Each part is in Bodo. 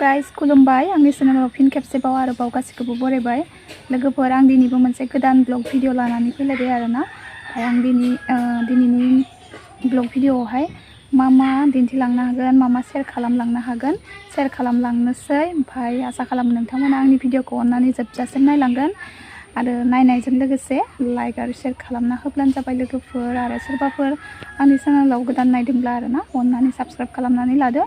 गाइस खुलुमबाय आंनि चेनेलाव फिन खेबसेबाव आरोबाव गासिखौबो बरायबाय लोगोफोर आं दिनैबो मोनसे गोदान ब्लग भिडिअ लानानै फैलायबाय आरोना आं दिनैनि ब्लग भिडिअआवहाय मा दिन्थिलांनो हागोन मा शेयार खालामलांनो हागोन शेयार खालामलांनोसै ओमफ्राय आसा खालामो नोंथांमोना आंनि भिडिअखौ अननानै जोबजासिम नायलांगोन आरो नायनायजों लोगोसे लाइक आरो शेयार खालामना होब्लानो जाबाय लोगोफोर आरो सोरबाफोर आंनि चेनेलाव गोदान नायदोंब्ला आरोना अननानै साबस्क्राइब खालामनानै लादो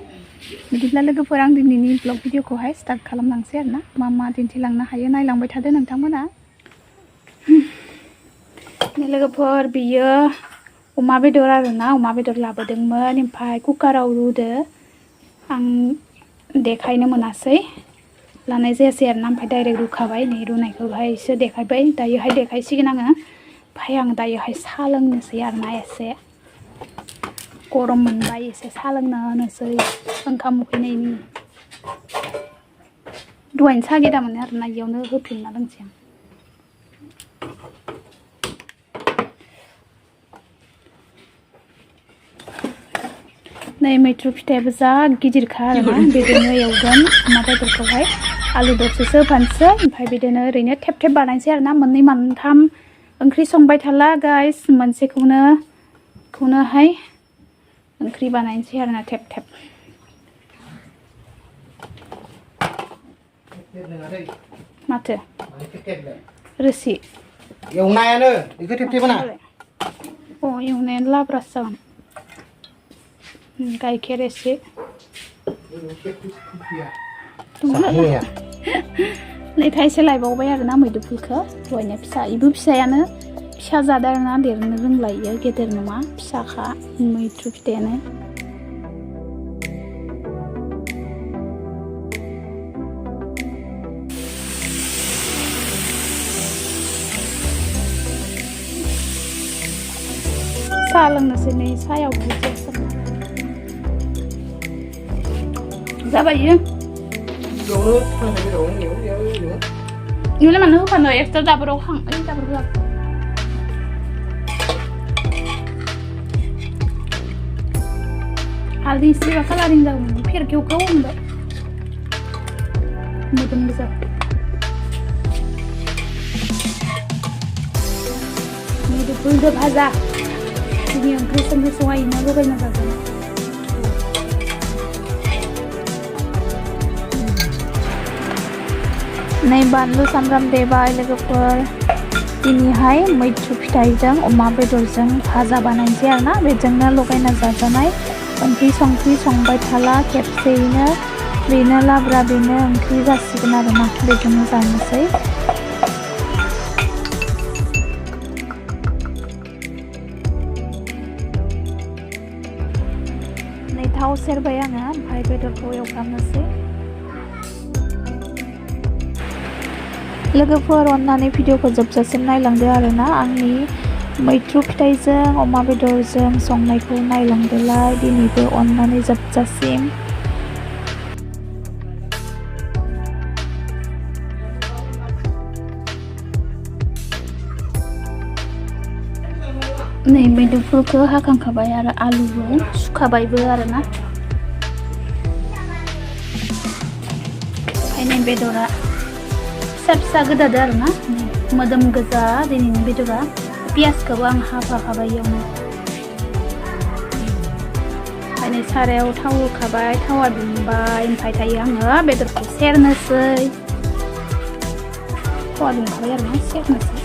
बिदिब्ला लोगोफोर आं दिनैनि ब्लग भिडिअखौहाय स्टार्ट खालामलांसै आरोना मा दिन्थिलांनो हायो नायलांबाय थादो नोंथांमोना लोगोफोर बियो अमा बेदर आरोना अमा बेदर लाबोदोंमोन ओमफ्राय कुकाराव रुदो आं देखायनो मोनासै लानाय जायासै आरोना ओमफ्राय डाइरेक्ट रुखाबाय नै रुनायखौहायसो देखायबाय दायोहाय देखायसिगोन आङो ओमफ्राय आं दायोहाय साहा लोंनोसै आरोना एसे गरम मोनबाय एसे साहा लोंनो होनोसै ओंखाम उखैनायनि दहायनो साहा गेदामोन आरोना इयावनो होफिनना लोंसै आं नै मैथ्रु फिथाइयाबो जा गिदिरखा आरोना बेजोंनो एवगोन अमा बेदरखौहाय आलु दरसेसो होफानोसै ओमफ्राय बिदिनो ओरैनो थेब थेब बानायनोसै आरोना मोननै मोनथाम ओंख्रि संबाय थाला गाइस मोनसेखौनोहाय ओंख्रि बानायनोसै आरोना थेब थेब माथो रोसि एवनायानो बेखौ थेब थेब ना एवनायानो लाब्रासो जागोन गाइखेर एसे नै थाइसे लायबावबाय आरोना मैदुफुलखौ दहायनो फिसा इबो फिसायानो फिसा जादों आरोना देरनो रोंला इयो गेदेर नङा फिसाखा मैथ्रु फिथाइयानो साहा लोंनोसै नै सायाव जाबाय इयावलाय मानो होफानो एक्सट्रा दाबोराव खां ओइ दाबोर होआ हालदै एसेबा कालारिं जागौमोन फेरखेवखौ होनबाय मोदोम गोजा मैदुफुलजों भाजा दिनै ओंख्रि संहायनो लगायना जागोन नै बानलु सामब्राम देबाय लोगोफोर दिनैहाय मैथ्रु फिथाइजों अमा बेदरजों भाजा बानायनोसै आरोना बेजोंनो लगायना जाजानाय ओंख्रि संबाय थाला खेबसेयैनो बेनो लाब्रा बेनो ओंख्रि जासिगोन आरोना बेजोंनो जानोसै नै थाव सेरबाय आङो ओमफ्राय बेदरखौ एवफ्रामनोसै लोगोफोर अननानै भिडिअखौ जोबजासिम नायलांदो आरोना आंनि मैथ्रु फिथाइजों अमा बेदरजों संनायखौ नायलांदोलाय दिनैबो अननानै जोबजासिम नै मैदुफुलखौ हाखांखाबाय आरो आलुबो सुखाबायबो आरोना ओमफ्राय नै बेदरा फिसा गोदादो आरोना मोदोम गोजा दिनैनि बेदरा पियासखौबो आं हाफाखाबाय इयावनो ओमफ्राय नै सारायाव थाव होखाबाय थावा दुंबाय ओमफ्राय दायो आङो बेदरखौ सेरनोसै थावा दुंखाबाय आरोना सेरनोसै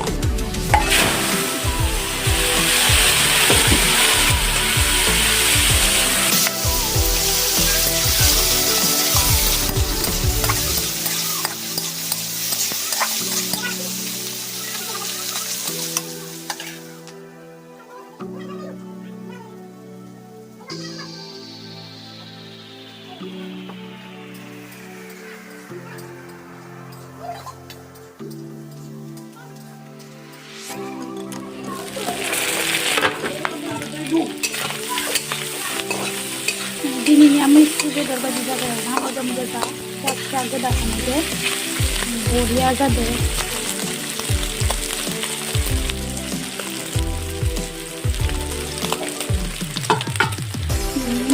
दिनैनिया मैथ्रु बेदर बायदि जाबाय आरोना मोदोम गोजा फिसा गोदा खानायजों बरिया जादों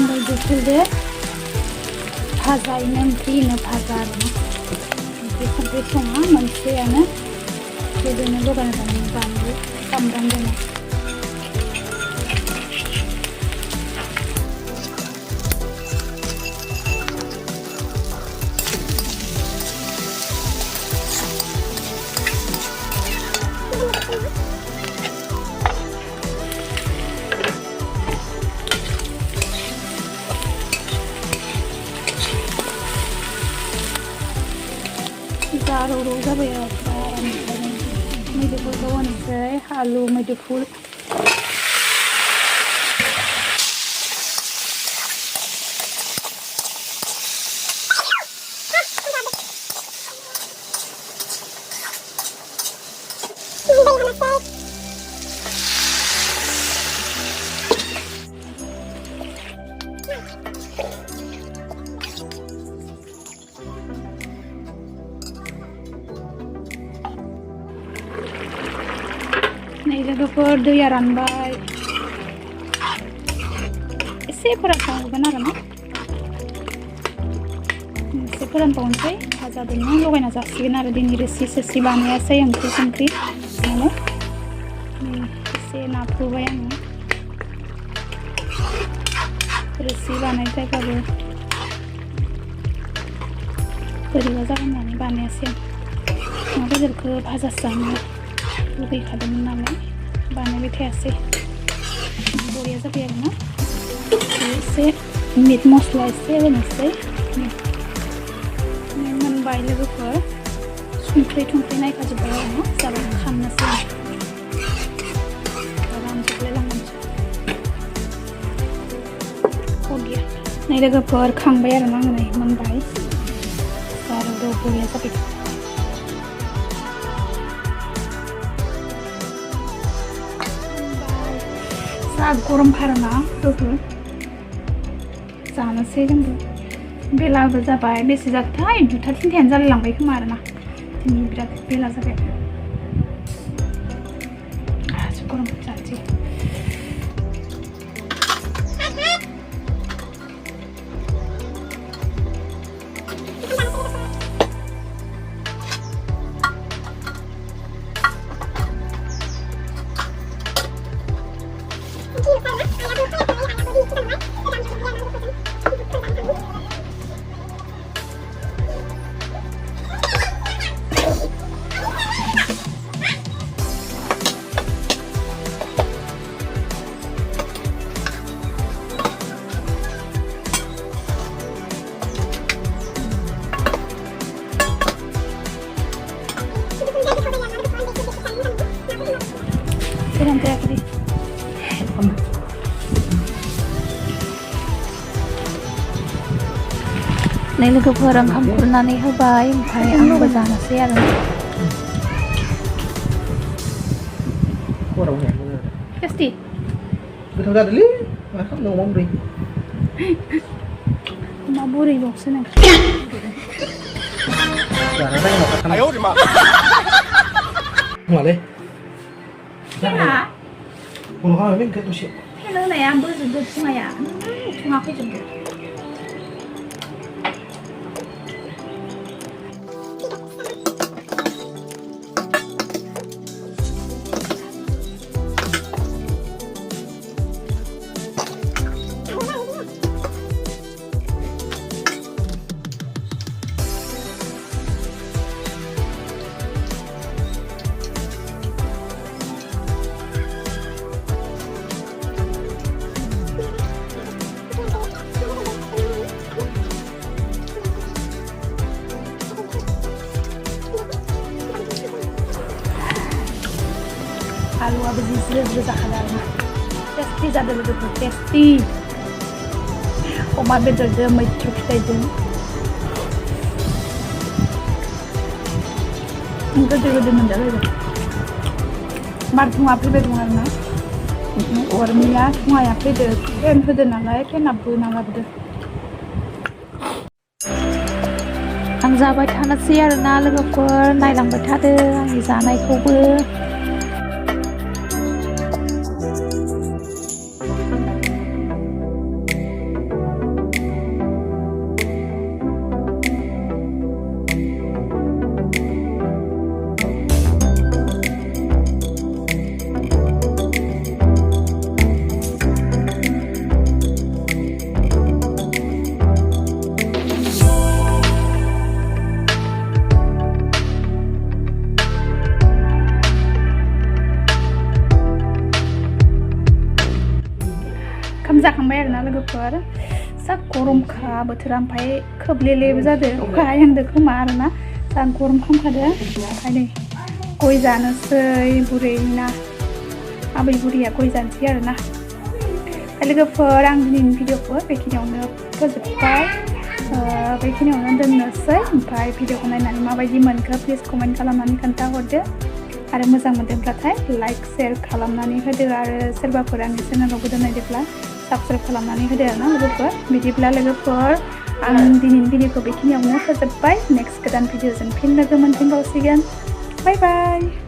मैदुफुलजों भाजायैनो ओंख्रिनो भाजा आरोना ओंख्रि सङा मोनसेयानो बेजोंनो लगायना जानानै बानलु सामब्राम दङ जारौ जाबाय मैदुफुलखौ होनोसै आलु मैदुफुल नै लोगोफोर दैया रानबाय एसे फोरानबावगोन आरोना एसे फोरानबावनोसै भाजाजोंनो लगायना जासिगोन आरो दिनै रोसि बानायासै ओंख्रि संख्रि माने एसे नाफ्रुबाय आङो रोसि बानायद्रायबाबो बोरैबा जागोन होननानै बानायासै अमा बेदरखौ भाजासो जानो लुगैखादोंमोन नालाय बानायबाय थायासै बरिया जाबाय आरोना एसे मिट मस्ला एसे होनोसै मोनबाय लोगोफोर संख्रि नायखाजोब्बाय आरोना जाबाय खांनोसै रानजोबलाय लांगोनसो बरिया नै लोगोफोर खांबाय आरोना आङो नै मोनबाय जारौ बरिया जाबाय जा गरम खारोना लोगो जानोसै जोंबो बेलाबो जाबाय बेसे जाखोथाय 2टा 3टायानो जालायलांबाय खोमा आरोना दिनै बिराद बेला जाबाय गरम जानोसै नै लोगोफोर ओंखाम खुरनानै होबाय ओमफ्राय आंबो जानोसै आरो टेस्टि गोथाव जादोंलै मा खालामनो अमा बुरै अमा बुरैबावसो नों जाना नायनो माखाथाम मालै फेना बन्द' खालामबाय ओंख्रि दसे फेन होनाया बोजोबदो थुङाया थुङा फैजोबदो आलुआबो जि ज्रो जाखादों आरोना टेस्टि जादों लोगोफोर टेस्टि अमा बेदरजों मैथ्रु फिथाइजों गोदो मोनजालायबाय मार थुङा फैबाय दं आरोना अरनिया थुङाया फैदो फेन होदो नालाय फेना बोना लाबोदो आं जाबाय थानोसै आरोना लोगोफोर नायलांबाय थादो आंनि जानायखौबो जाखांबाय आरोना लोगोफोर जा गरमखा बोथोरा ओमफ्राय खोबलेलेबो जादों अखा हाहांदों खोमा आरोना जा गरम खालामखादों ओमफ्राय नै गय जानोसै बुरैना आबै बुरैया गय जानोसै आरोना लोगोफोर आं दिनैनि भिडिअखौ बेखिनियावनो फोजोबबाय बेखिनियावनो दोननोसै ओमफ्राय भिडिअखौ नायनानै माबायदि मोनखो प्लिज कमेन्ट खालामनानै खोन्थाहरदो आरो मोजां मोनदोंब्लाथाय लाइक शेयार खालामनानै होदो आरो सोरबाफोर आंनि चेनेलाव गोदान नायदोंब्ला साबस्क्राइब खालामनानै होदो आरोना लोगोफोर बिदिब्ला लोगोफोर आं दिनैनि भिडिअखौ बेखिनियावनो फोजोबबाय नेक्स्ट गोदान भिडिअजों फिन लोगो मोनफिनबावसिगोन बाय बाय